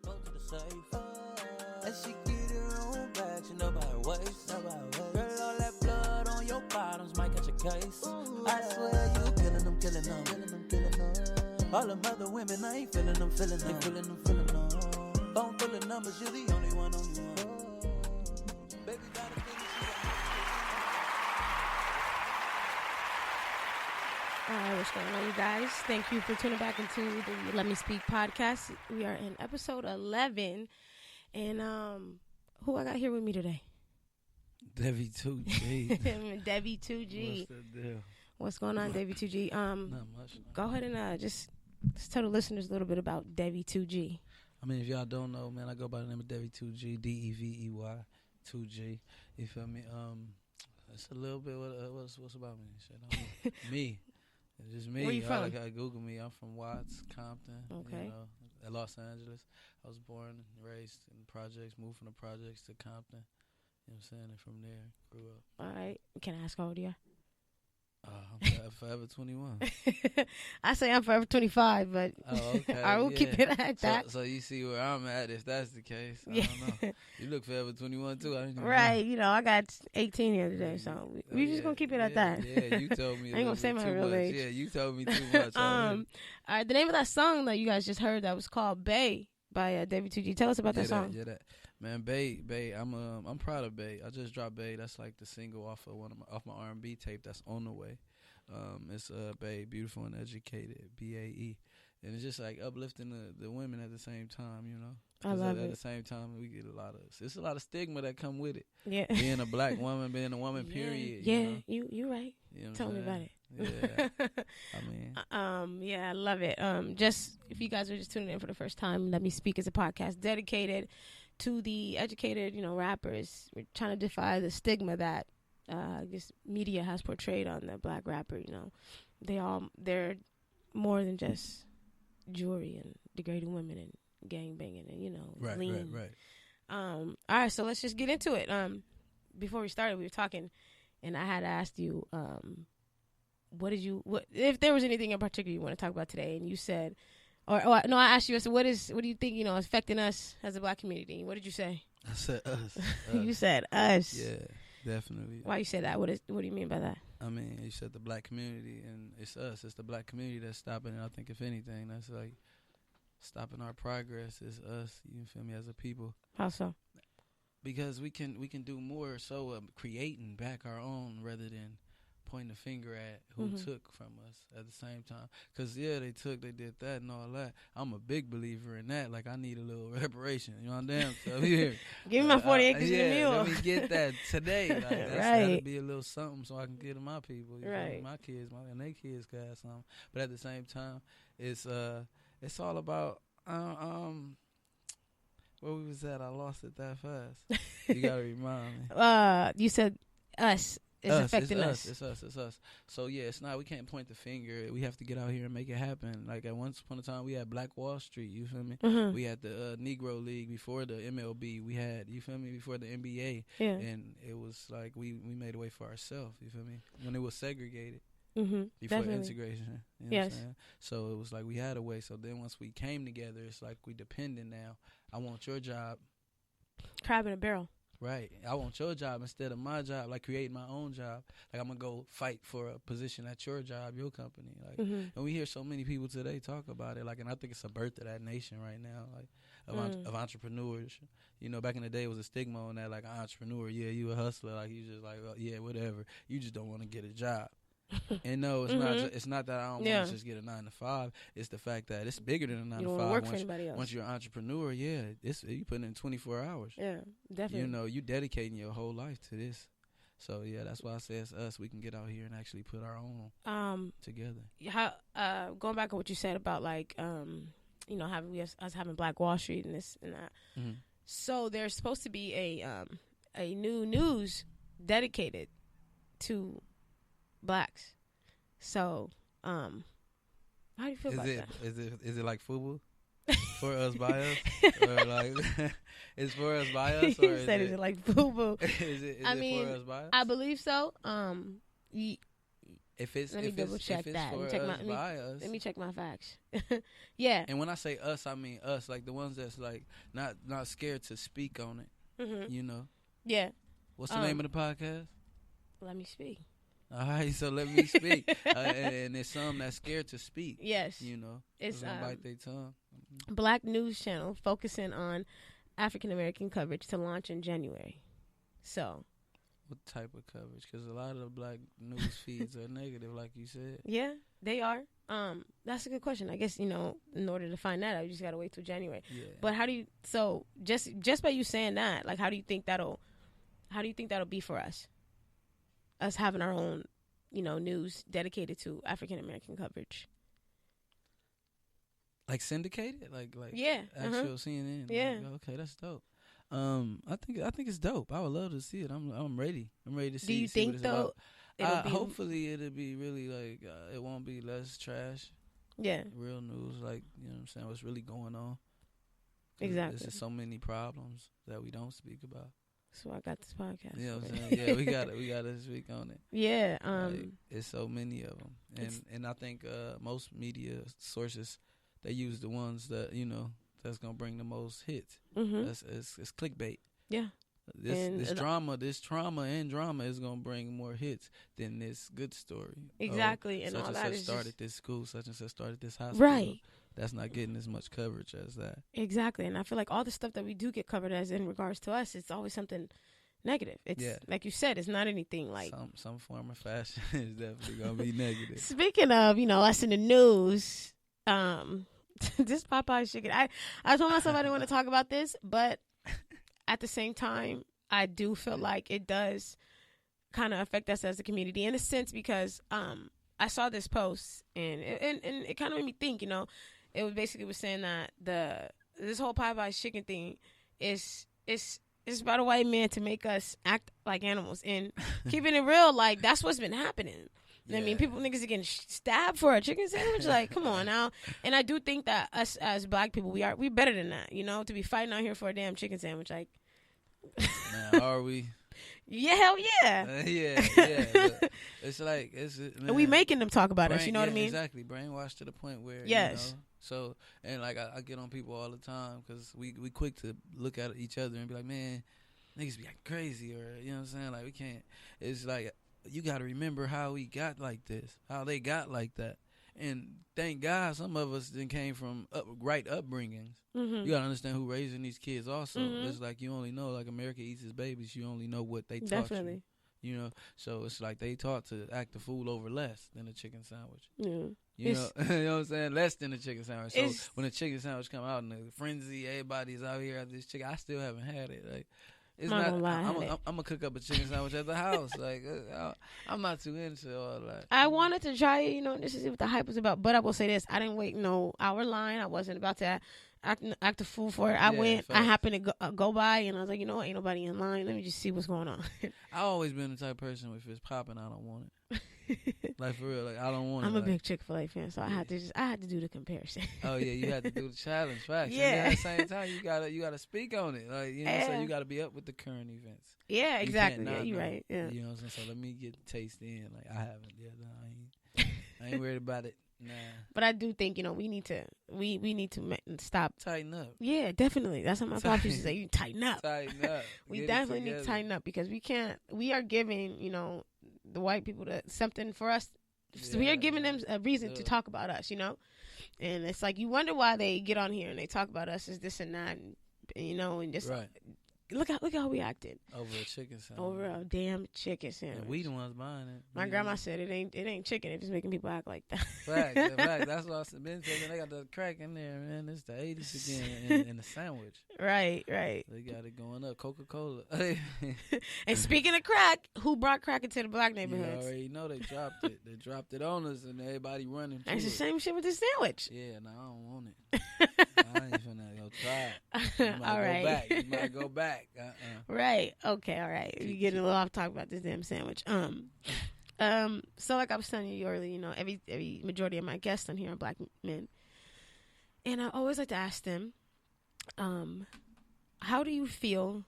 Go to the safe. And she get her own back, she know by her waist. Girl, all that blood on your bottoms might catch a case. I swear you killing them. All them other women, I ain't feeling them. Phone full of numbers, you the only one on you. Baby, gotta finish All right, what's going on, you guys? Thank you for tuning back into the Let Me Speak podcast. We are in episode 11, and who I got here with me today? Debbie 2G. Debbie 2G. What's the deal? What's going on, Debbie 2G? Not much. Go ahead and just tell the listeners a little bit about Debbie 2G. I mean, if y'all don't know, man, I go by the name of Debbie 2G, Devey 2G. You feel me? It's a little bit what's about me. Shit, I don't know. Me. It's just me. Where you from? Like I Google me. I'm from Watts, Compton. Okay. You know, at Los Angeles. I was born and raised in the projects, moved from the projects to Compton. You know what I'm saying? And from there, grew up. All right. Can I ask how old you are? I'm forever 21. I say I'm forever 25, but Oh, okay. I will keep it at that. So you see where I'm at if that's the case. I Yeah. don't know. You look forever 21 too. I didn't even Right. You know, I got 18 the other day, so we just going to keep it at that. Yeah, you told me. I ain't gonna say my too real much. age. Yeah, you told me too much. All right, the name of that song that you guys just heard that was called Bay by Debbie 2G. Tell us about that song. That. Man, Bay. I'm proud of Bay. I just dropped Bay. That's like the single off my R&B tape that's on the way. It's Bay, beautiful and educated, BAE, and it's just like uplifting the women at the same time, you know. I love at it. the same time, we get it's a lot of stigma that come with it. Yeah, Being a black woman, being a woman, period. Yeah, you know? you right. You know what Tell I'm me about saying? it. Yeah, I mean, yeah, I love it. Just if you guys are just tuning in for the first time, Let Me Speak is a podcast dedicated to the educated, rappers. We're trying to defy the stigma that this media has portrayed on the black rapper. You know, they're more than just jewelry and degrading women and gang banging and lean. Right. All right, so let's just get into it. Before we started, we were talking, and I had asked you, what if there was anything in particular you want to talk about today, and you said, I asked you, I said, what do you think, is affecting us as a black community? What did you say? I said us. You said us. Yeah, definitely. Why you said that? What do you mean by that? I mean, you said the black community, and it's us. It's the black community that's stopping it. I think, if anything, that's like stopping our progress. Is us. You feel me? As a people. How so? Because we can do more. So creating back our own rather than pointing the finger at who took from us at the same time. Because, they did that and all that. I'm a big believer in that. Like, I need a little reparation. You know what I'm damn? So here. Give me my 40 acres and a mule. Let me get that today. Like, that's gotta be a little something so I can get to my people. You feel me? My kids, and their kids can have something. But at the same time, it's all about, where we was at, I lost it that fast. You gotta remind me. You said us. It's affecting us. It's us. So, it's not, we can't point the finger. We have to get out here and make it happen. Like, at once upon a time, we had Black Wall Street, you feel me? Mm-hmm. We had the Negro League before the MLB. We had, you feel me, before the NBA. Yeah. And it was like we made a way for ourselves, you feel me? When it was segregated. Mm-hmm. Before Definitely. integration. You know Yes. what I'm saying? So, it was like we had a way. So, then once we came together, it's like we dependent now. I want your job. Crab in a barrel. Right. I want your job instead of my job, like creating my own job. Like, I'm going to go fight for a position at your job, your company. Like, and we hear so many people today talk about it. Like, and I think it's a birth of that nation right now, like, of entrepreneurs. You know, back in the day, it was a stigma on that, like, entrepreneur. Yeah, you a hustler. Like, you just like, whatever. You just don't want to get a job. And no, it's not that I don't want to just get a 9 to 5. It's the fact that it's bigger than a 9 to 5. You don't want to work for anybody else. Once you're an entrepreneur, you put in 24 hours. Yeah, definitely. You know, you dedicating your whole life to this. So that's why I say it's us. We can get out here and actually put our own together. How going back on what you said about like having us having Black Wall Street and this and that. Mm-hmm. So there's supposed to be a new news dedicated to blacks. So, how do you feel about that? Is it like FUBU? For us, by us? Or like, it's for us, by us? Or You said, is it like FUBU? is it for us, by us? I believe so. If it's let me double check that. Let me check my facts. Yeah. And when I say us, I mean us, like the ones that's like not scared to speak on it. Mm-hmm. You know. Yeah. What's the name of the podcast? Let me speak. All right, so let me speak. And there's some that's scared to speak. Yes. You know, it's bite their tongue. Black News Channel focusing on African American coverage to launch in January. So. What type of coverage? Because a lot of the black news feeds are negative, like you said. Yeah, they are. That's a good question. I guess, in order to find that out, you just got to wait till January. Yeah. But how do you, so just by you saying that, like, how do you think that'll be for us? Us having our own, news dedicated to African American coverage. Like syndicated? Like yeah. Actual CNN? Yeah. Like, okay, that's dope. I think it's dope. I would love to see it. I'm ready. I'm ready to see. Do you see think though? Hopefully it'll be really like it won't be less trash. Yeah. Real news, like what I'm saying, what's really going on. Exactly. There's just so many problems that we don't speak about. So I got this podcast. You know what I'm saying? Yeah, we got to speak on it. Yeah. It's so many of them, and I think most media sources they use the ones that that's gonna bring the most hits. Mm-hmm. It's clickbait. Yeah. This trauma and drama is gonna bring more hits than this good story. Exactly, and all such that and is such started just... this school, such and such started this hospital. Right. That's not getting as much coverage as that. Exactly, and I feel like all the stuff that we do get covered as in regards to us, it's always something negative. It's like you said, it's not anything like some form of fashion is definitely gonna be negative. Speaking of, us in the news, this Popeye's chicken. I told myself I didn't want to talk about this, but at the same time, I do feel like it does kind of affect us as a community in a sense because I saw this post and it kind of made me think. It was basically saying that this whole Popeye's chicken thing is about a white man to make us act like animals and keeping it real. Like that's what's been happening. Yeah. I mean, niggas are getting stabbed for a chicken sandwich. Like, come on now. And I do think that us as black people, we're better than that. To be fighting out here for a damn chicken sandwich. Like, man, are we? Yeah, hell yeah. Yeah. It's like and we making them talk about us. You know what I mean? Exactly. Brainwashed to the point where yes. So and like I get on people all the time because we quick to look at each other and be like, man, niggas be like crazy or you know what I'm saying? Like we can't. It's like. You got to remember how we got like this, how they got like that. And thank God some of us then came from right upbringings. Mm-hmm. You got to understand who raising these kids also. Mm-hmm. It's like you only know, like America eats its babies, you only know what they taught you. So it's like they taught to act the fool over less than a chicken sandwich. Yeah. You know what I'm saying? Less than a chicken sandwich. So when a chicken sandwich come out in the frenzy, everybody's out here at this chicken. I still haven't had it. Like. It's not. I'm gonna cook up a chicken sandwich at the house. Like I'm not too into all that. I wanted to try it, just to see what the hype was about. But I will say this: I didn't wait no hour line. I wasn't about to act a fool for it. I went. Facts. I happened to go by, and I was like, ain't nobody in line. Let me just see what's going on. I always been the type of person if it's popping, I don't want it. Like for real, like I don't want. I'm a big Chick-fil-A fan, so I had to do the comparison. Oh yeah, you had to do the challenge, facts. Yeah. And at the same time, you gotta speak on it, like so you gotta be up with the current events. Yeah, exactly. Yeah, you're right. Yeah. You know what I'm saying? So let me get the taste in. Like I haven't. Yeah, no, I ain't worried about it. Nah. But I do think we need to stop. Tighten up. Yeah, definitely. That's what my pop used to say. You tighten up. Tighten up. We definitely need to tighten up because we can't. We are giving the white people something for us. So we are giving them a reason to talk about us, And it's like you wonder why they get on here and they talk about us as this and that, and and just right. Look how we acted over a chicken sandwich. Over a damn chicken sandwich. And we the ones buying it. My grandma said it ain't chicken. It's just making people act like that. Fact. That's what I've been saying. They got the crack in there, man. It's the 80s again in the sandwich. Right. They got it going up. Coca-Cola. And speaking of crack, who brought crack into the black neighborhoods? You already know they dropped it. They dropped it on us, and everybody running. It's the same shit with the sandwich. Yeah, no, I don't want it. I ain't finna go try it. You might all right. Go back. You might go back. Right. Okay. All right. We're getting a little off talk about this damn sandwich. So like I was telling you earlier, every majority of my guests on here are black men, and I always like to ask them, how do you feel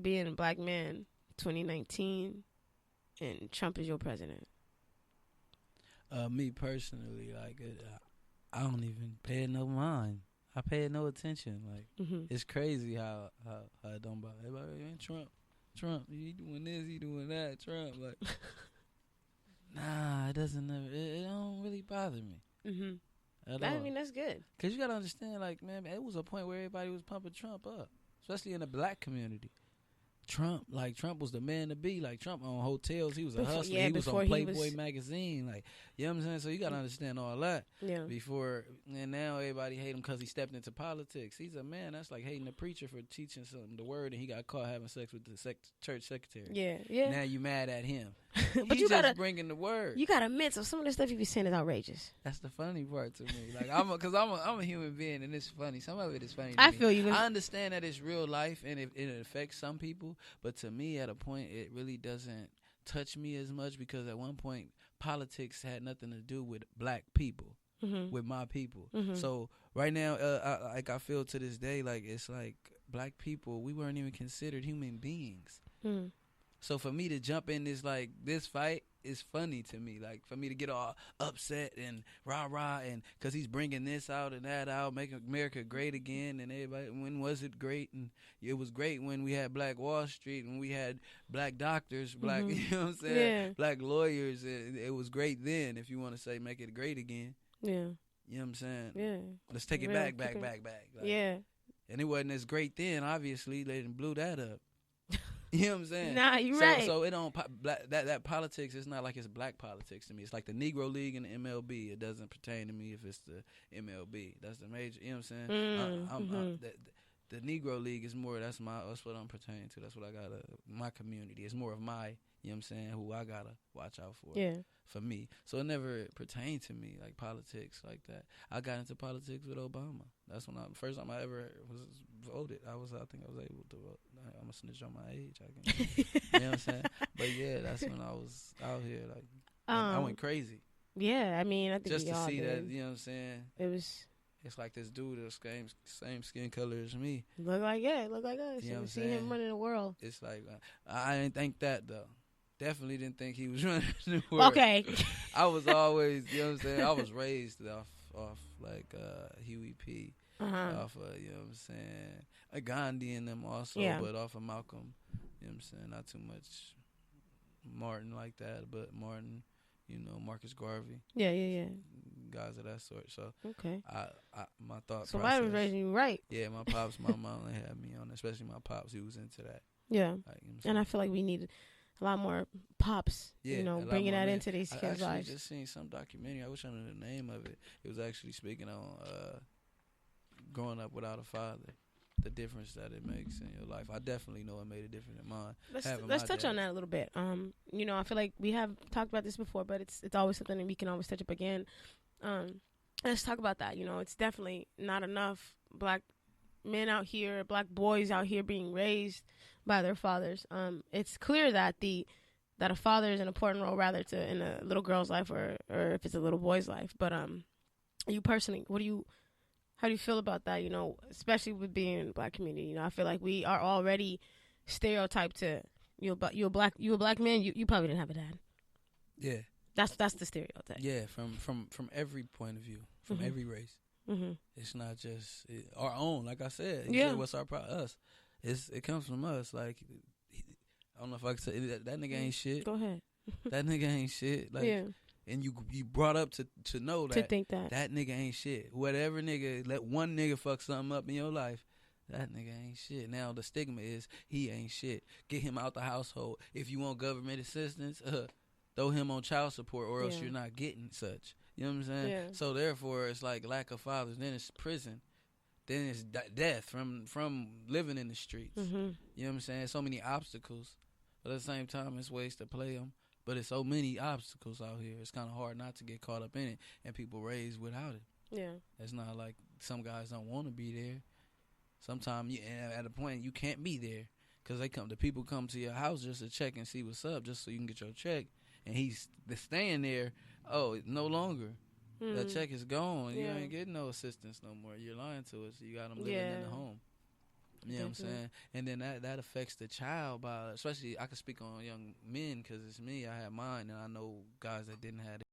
being a black man, 2019, and Trump is your president? Me personally, like I don't even pay it no mind. I pay it no attention. Like it's crazy how I don't bother. Everybody, man, Trump, he doing this, he doing that. Trump, like, nah, it doesn't. It don't really bother me. At all. I mean, that's good. Cause you gotta understand, like, man, it was a point where everybody was pumping Trump up, especially in the black community. Trump was the man to be. Like, Trump owned hotels. He was a hustler. Yeah, he was on Playboy magazine. Like, you know what I'm saying? So you got to understand all that. Yeah. Before, and now everybody hate him because he stepped into politics. He's a man. That's like hating the preacher for teaching something, the word, and he got caught having sex with the church secretary. Yeah, yeah. Now you mad at him. But you just bringing the word. You got to admit, so some of the stuff you be saying is outrageous. That's the funny part to me. Like, I'm a human being, and it's funny. Some of it is funny to I me. feel you. I understand that it's real life, and it affects some people, but to me, at a point, it really doesn't touch me as much because at one point, politics had nothing to do with black people, with my people. So right now, I feel to this day, like, it's like black people, we weren't even considered human beings. So for me to jump in this fight is funny to me. Like, for me to get all upset and rah-rah, and because he's bringing this out and that out, making America great again, and everybody, when was it great? And it was great when we had Black Wall Street, when we had black doctors, black, you know what I'm saying? Yeah. Black lawyers. It was great then, if you want to say make it great again. Yeah. You know what I'm saying? Yeah. Let's take it back. Like, yeah. And it wasn't as great then, obviously. They done blew that up. You know what I'm saying? Nah, you're right. So it don't that politics. It's not like it's black politics to me. It's like the Negro League and the MLB. It doesn't pertain to me if it's the MLB. That's the major. You know what I'm saying? The Negro League is more. That's what I'm pertaining to. That's what I got. My community. It's more of my. You know what I'm saying? Who I gotta watch out for. Yeah. For me, so it never pertained to me, like politics like that. I got into politics with Obama. That's when first time I ever was voted. I think I was able to vote. I'm gonna snitch on my age. You know what I'm saying? But yeah, that's when I was out here. Like, I went crazy. Yeah, I mean, I think just we to all see did. that. You know what I'm saying? It's like this dude, the same skin color as me. Look like us. You know what I'm saying? Him running the world. It's like I didn't think that though. Definitely didn't think he was running the world. Okay. I was always, you know what I'm saying? I was raised off like Huey P. Off of, you know what I'm saying? A Gandhi and them also, but off of Malcolm. You know what I'm saying? Not too much Martin like that, but Martin, you know, Marcus Garvey. Yeah. Guys of that sort. So okay. My thought so process. I was raising you right. Yeah, my pops, my mom, they had me on, especially my pops. He was into that. Yeah. Like, you know, and I feel like we need a lot more pops, you know, bringing that into these kids' lives. I just seen some documentary. I wish I knew the name of it. It was actually speaking on growing up without a father, the difference that it makes in your life. I definitely know it made a difference in mine. Let's touch on that a little bit. You know, I feel like we have talked about this before, but it's always something that we can always touch up again. Let's talk about that. You know, it's definitely not enough black men out here, black boys out here being raised by their fathers. It's clear that a father is an important role rather in a little girl's life or if it's a little boy's life. But you personally, how do you feel about that? You know, especially with being in the black community. You know, I feel like we are already stereotyped to you a black man. You probably didn't have a dad. Yeah. That's the stereotype. Yeah, from every point of view, from every race. It's not just our own. Like I said, said, what's our us? It comes from us. Like, I don't know if I can say that nigga ain't shit. Go ahead. That nigga ain't shit. Like, and you brought up to know that to think that nigga ain't shit. Whatever nigga, let one nigga fuck something up in your life, that nigga ain't shit. Now the stigma is he ain't shit. Get him out the household. If you want government assistance, throw him on child support, or else you're not getting such. You know what I'm saying? Yeah. So therefore, it's like lack of fathers. Then it's prison. Then it's death from living in the streets. You know what I'm saying? So many obstacles. But at the same time, it's ways to play them. But it's so many obstacles out here. It's kind of hard not to get caught up in it. And people raised without it. Yeah. It's not like some guys don't want to be there. Sometimes at a point you can't be there. Because the people come to your house just to check and see what's up, just so you can get your check. And he's staying there. Oh, no longer. That check is gone. You ain't getting no assistance no more. You're lying to us. You got them living in the home. You know what I'm saying? And then that affects the child especially I can speak on young men because it's me. I had mine, and I know guys that didn't have it.